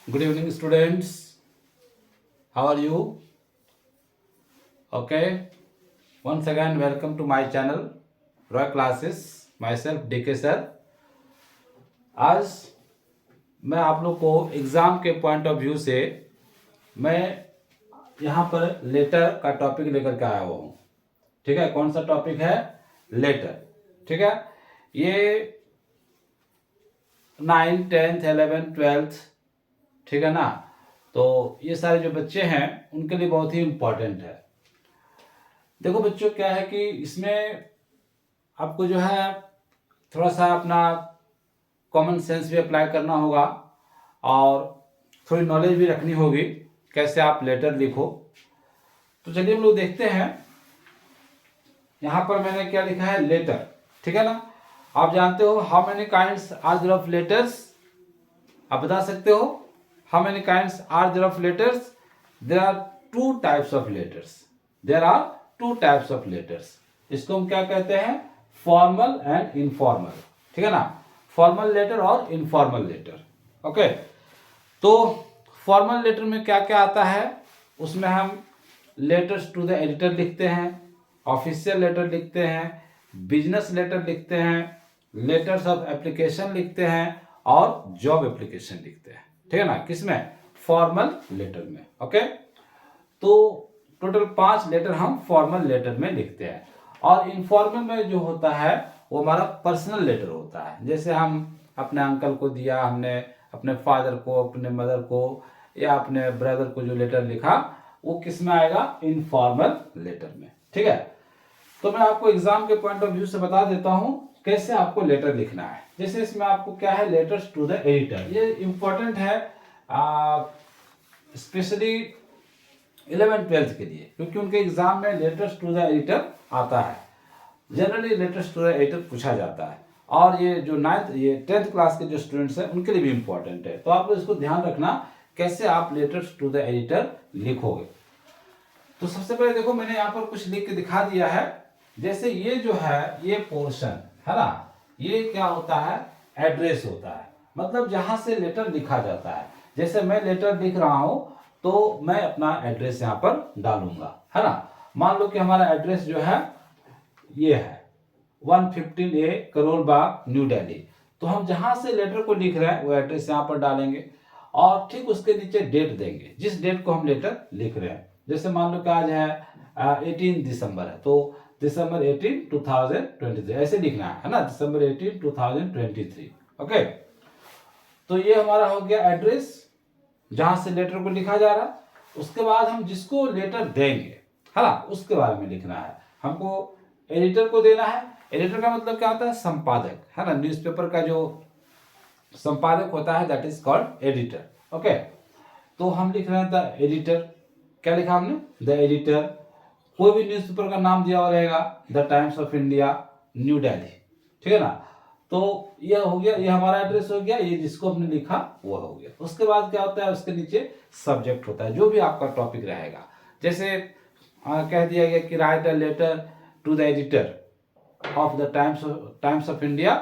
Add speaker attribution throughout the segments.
Speaker 1: Good evening, students. How are you? Okay. Once again, welcome to my channel, Roy Classes. Myself, DK sir. आज मैं आप लोग को exam के point of view से मैं यहाँ पर लेटर का टॉपिक लेकर के आया हुआ हूँ। ठीक है, कौन सा टॉपिक है? लेटर। ठीक है, ये 9th 10th 11th 12th, ठीक है ना, तो ये सारे जो बच्चे हैं उनके लिए बहुत ही इम्पोर्टेंट है। देखो बच्चों, क्या है कि इसमें आपको जो है थोड़ा सा अपना कॉमन सेंस भी अप्लाई करना होगा और थोड़ी नॉलेज भी रखनी होगी कैसे आप लेटर लिखो। तो चलिए हम लोग देखते हैं। यहाँ पर मैंने क्या लिखा है? लेटर। ठीक है ना, आप जानते हो how many kinds are there of letters? आप बता सकते हो how many kinds are there of letters? There are two types of letters. There are two types of letters. इसको हम क्या कहते हैं? Formal and informal. ठीक है ना, फॉर्मल लेटर और इनफॉर्मल लेटर। ओके, तो फॉर्मल लेटर में क्या क्या आता है? उसमें हम लेटर्स टू द एडिटर लिखते हैं, ऑफिशियल लेटर लिखते हैं, बिजनेस लेटर लिखते हैं, लेटर्स ऑफ एप्लीकेशन लिखते हैं और जॉब एप्लीकेशन लिखते हैं। ठीक है ना, किसमें? फॉर्मल लेटर में। ओके, तो टोटल 5 लेटर हम फॉर्मल लेटर में लिखते हैं। और इनफॉर्मल में जो होता है वो हमारा पर्सनल लेटर होता है। जैसे हम अपने अंकल को दिया, हमने अपने फादर को, अपने मदर को या अपने ब्रदर को जो लेटर लिखा, वो किस में आएगा? इनफॉर्मल लेटर में। ठीक है, तो मैं आपको एग्जाम के पॉइंट ऑफ व्यू से बता देता हूं कैसे आपको लेटर लिखना है। जैसे इसमें आपको क्या है? Letters to the editor. ये इंपॉर्टेंट है स्पेशली 11th 12th के लिए, क्योंकि उनके एग्जाम में लेटर्स टू द एडिटर आता है। Generally letters to the editor पूछा जाता है और ये जो 10th क्लास के जो स्टूडेंट्स हैं उनके लिए भी इंपॉर्टेंट है। तो आप इसको ध्यान रखना कैसे आप लेटर्स टू द एडिटर लिखोगे। तो सबसे पहले देखो, मैंने यहाँ पर कुछ लिख के दिखा दिया है। जैसे ये जो है, ये पोर्शन है ना, ये क्या होता है? एड्रेस होता है, मतलब जहां से लेटर लिखा जाता है। जैसे मैं लेटर लिख रहा हूं तो मैं अपना एड्रेस यहाँ पर डालूंगा, है ना। मान लो कि हमारा एड्रेस जो है ये है 115A करोल बाग, न्यू दिल्ली। तो हम जहां से लेटर को लिख रहे हैं वो एड्रेस यहाँ पर डालेंगे और ठीक उसके नीचे डेट देंगे, जिस डेट को हम लेटर लिख रहे हैं। जैसे मान लो कि आज है 18 दिसंबर है, तो दिसंबर 18 2023 ऐसे लिखना है ना, दिसंबर 18 2023। ओके, तो ये हमारा हो गया एड्रेस जहां से लेटर को लिखा जा रहा है। उसके बाद हम जिसको लेटर देंगे, है ना, उसके बारे में लिखना है। हमको एडिटर को देना है। एडिटर का मतलब क्या होता है? संपादक, है ना। न्यूज़पेपर का जो संपादक होता है that is called editor. Okay, तो हम लिख रहे हैं द एडिटर। क्या लिखा हमने? The editor. कोई भी न्यूज़पेपर का नाम दिया हुआ रहेगा, the Times of India, new Delhi. ठीक है ना, तो यह हो गया, ये हमारा एड्रेस हो गया, ये जिसको हमने लिखा वो हो गया। उसके बाद क्या होता है? उसके नीचे सब्जेक्ट होता है, जो भी आपका टॉपिक रहेगा। जैसे कह दिया गया कि write a letter to the editor of the Times of India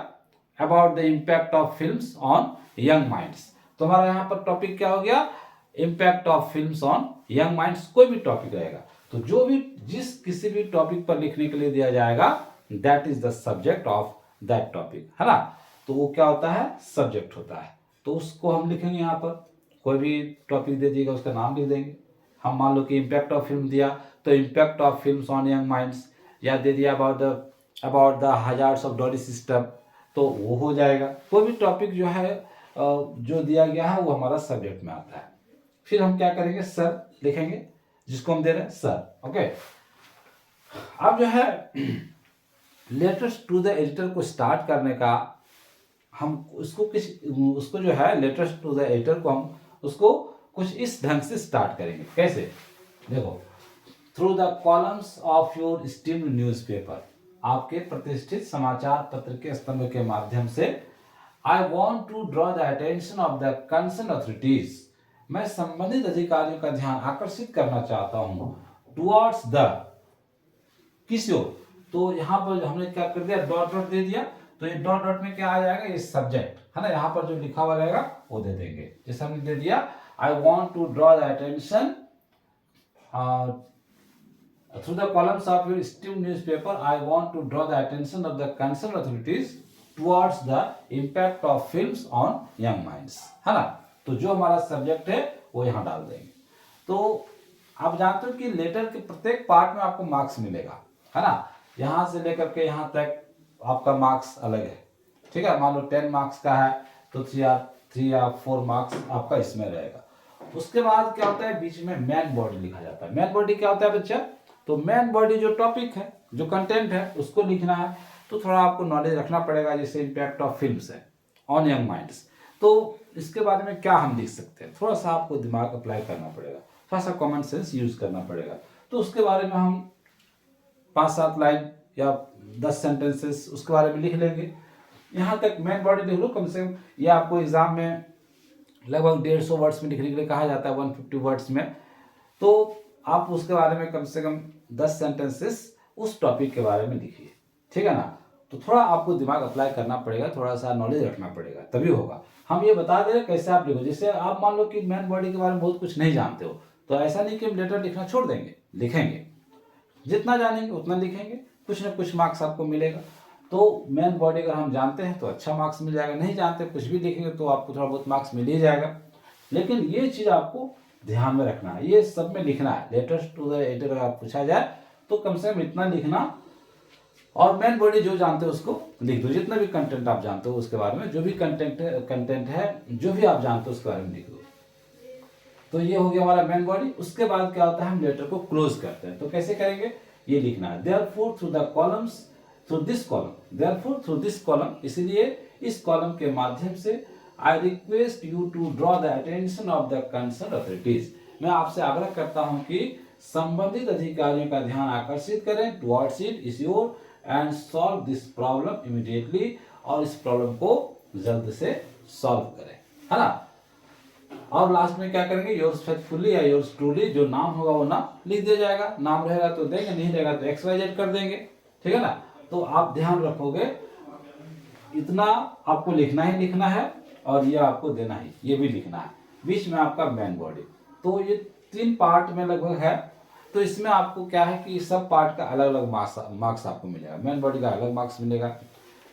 Speaker 1: about the impact of films on young minds. तो हमारा यहाँ पर टॉपिक क्या हो गया? Impact of films on young minds. कोई भी टॉपिक रहेगा, तो जो भी जिस किसी भी टॉपिक पर लिखने के लिए दिया जाएगा that is the subject of that topic, है ना। तो वो क्या होता है? सब्जेक्ट होता है। तो उसको हम लिखेंगे यहाँ पर। कोई भी टॉपिक दे दिएगा उसका नाम लिख देंगे। हम मान लो कि इम्पैक्ट ऑफ फिल्म दिया तो impact of films on young minds, या दे दिया about the hazards of Dolly system, तो वो हो जाएगा। कोई भी टॉपिक जो है जो दिया गया है वो हमारा सब्जेक्ट में आता है। फिर हम क्या करेंगे? सर लिखेंगे, जिसको हम दे रहे हैं सर। ओके, अब जो है लेटर्स टू द एडिटर को स्टार्ट करने का, हम उसको जो है लेटर्स टू द एडिटर को हम उसको कुछ इस ढंग से स्टार्ट करेंगे। कैसे? देखो, through the columns of your esteemed newspaper, आपके प्रतिष्ठित समाचार पत्र के स्तंभ के माध्यम से, I want to draw the attention of the concern authorities, मैं संबंधित अधिकारियों का ध्यान आकर्षित करना चाहता हूं टुवर्ड्स द, किसी ओर। तो यहां पर हमने क्या कर दिया? डॉट डॉट दे दिया, तो ये डॉट डॉट में क्या आ जाएगा? ये सब्जेक्ट। है ना, यहाँ पर जो लिखा हुआ रहेगा वो दे देंगे। जैसे हमने दे दिया, I want to draw the attention through the columns of your esteemed newspaper, I want to draw the attention of the concerned authorities towards the impact of films on young minds, है ना। तो जो हमारा subject है वो यहाँ डाल देंगे। तो आप जानते हो कि लेटर के प्रत्येक पार्ट में आपको मार्क्स मिलेगा, है ना। यहाँ से लेकर के यहाँ तक आपका मार्क्स अलग है, ठीक है। मान लो 10 मार्क्स का है तो 3 या 4 मार्क्स आपका इसमें रहेगा। उसके बाद क्या होता है, बीच में मेन बॉडी लिखा जाता है। मेन बॉडी क्या होता है बच्चा, तो मेन बॉडी जो टॉपिक है, जो कंटेंट है, उसको लिखना है। तो थोड़ा आपको नॉलेज रखना पड़ेगा, जैसे इम्पैक्ट ऑफ फिल्म्स है ऑन यंग माइंड्स, तो इसके बारे में क्या हम लिख सकते हैं, थोड़ा सा आपको दिमाग अप्लाई करना पड़ेगा, थोड़ा सा कॉमन सेंस यूज करना पड़ेगा। तो उसके बारे में हम 5-7 लाइन या 10 सेंटेंसेस उसके बारे में लिख लेंगे। यहाँ तक मेन बॉडी लिख लो कम से कम। ये आपको एग्जाम में लगभग 150 वर्ड्स में लिखने के लिए कहा जाता है, 150 वर्ड्स में। तो आप उसके बारे में कम से कम 10 सेंटेंसेस उस टॉपिक के बारे में लिखिए, ठीक है ना। तो थोड़ा आपको दिमाग अप्लाई करना पड़ेगा, थोड़ा सा नॉलेज रखना पड़ेगा, तभी होगा। हम ये बता दे रहे कैसे आप लिखो। जैसे आप मान लो कि मेन बॉडी के बारे में बहुत कुछ नहीं जानते हो, तो ऐसा नहीं कि हम लेटर लिखना छोड़ देंगे, लिखेंगे। जितना जानेंगे उतना लिखेंगे, कुछ ना कुछ मार्क्स आपको मिलेगा। तो मेन बॉडी अगर हम जानते हैं तो अच्छा मार्क्स मिल जाएगा, नहीं जानते कुछ भी लिखेंगे तो आपको थोड़ा बहुत मार्क्स मिल ही जाएगा। लेकिन ये चीज़ आपको ध्यान में रखना है, ये सब में लिखना है। लेटर्स टू द एडिटर अगर पूछा जाए तो कम से कम इतना लिखना, और मेन बॉडी जो जानते हो उसको लिख दो। जितना भी कंटेंट आप जानते हो उसके बारे में, जो भी कंटेंट है जो भी आप जानते हो उसके बारे में लिख दो। तो ये हो गया हमारा मेन बॉडी। उसके बाद क्या होता है, हम लेटर को क्लोज करते हैं। तो कैसे करेंगे, ये लिखना है, therefore through the columns through this column, therefore through this column, इसलिए इस कॉलम के माध्यम से I request you to draw the attention of the concerned authorities, मैं आपसे आग्रह करता हूं कि संबंधित अधिकारियों का ध्यान आकर्षित करें towards it, इस ओर, and solve this problem immediately, और इस प्रॉब्लम को जल्द से सॉल्व करें, है ना। और लास्ट में क्या करेंगे, योर्स फेथफुली या योर्स ट्रूली, जो नाम होगा वो नाम लिख दिया जाएगा। नाम रहेगा तो देंगे, नहीं रहेगा तो XYZ कर देंगे, ठीक है ना। तो आप ध्यान रखोगे, इतना आपको लिखना ही लिखना है, और ये आपको देना ही, ये भी लिखना है। बीच में आपका मेन बॉडी, तो ये 3 पार्ट में लगभग है। तो इसमें आपको क्या है कि सब पार्ट का अलग अलग मार्क्स आपको मिलेगा। मेन बॉडी का अलग मार्क्स मिलेगा।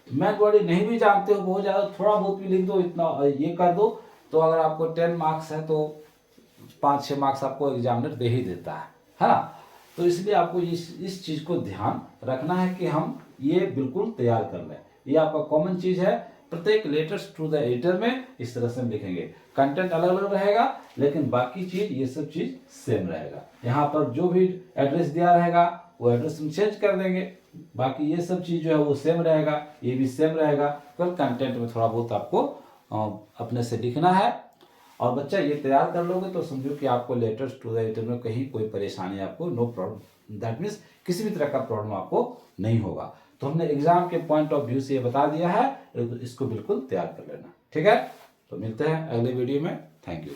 Speaker 1: मेन बॉडी नहीं भी जानते हो बहुत ज़्यादा, थोड़ा बहुत भी लिख दो, इतना ये कर दो, तो अगर आपको 10 मार्क्स है तो 5-6 मार्क्स आपको एग्जामिनर दे ही देता है ना। तो इसलिए आपको इस चीज़ को ध्यान रखना है कि हम ये बिल्कुल तैयार कर लें। ये आपका कॉमन चीज़ है। प्रत्येक लेटर्स टू द एडिटर में इस तरह से हम लिखेंगे। कंटेंट अलग अलग रहेगा, लेकिन बाकी चीज, ये सब चीज सेम रहेगा। यहाँ पर जो भी एड्रेस दिया रहेगा वो एड्रेस हम चेंज कर देंगे, बाकी ये सब चीज जो है वो सेम रहेगा, ये भी सेम रहेगा। केवल कंटेंट में थोड़ा बहुत आपको अपने से लिखना है। और बच्चा ये तैयार कर लोगे तो समझो कि आपको लेटर्स टू द एडिटर में कहीं कोई परेशानी आपको, नो प्रॉब्लम, दैट मीन्स किसी भी तरह का प्रॉब्लम आपको नहीं होगा। तो हमने एग्जाम के पॉइंट ऑफ व्यू से ये बता दिया है, इसको बिल्कुल तैयार कर लेना, ठीक है। तो मिलते हैं अगले वीडियो में। Thank you.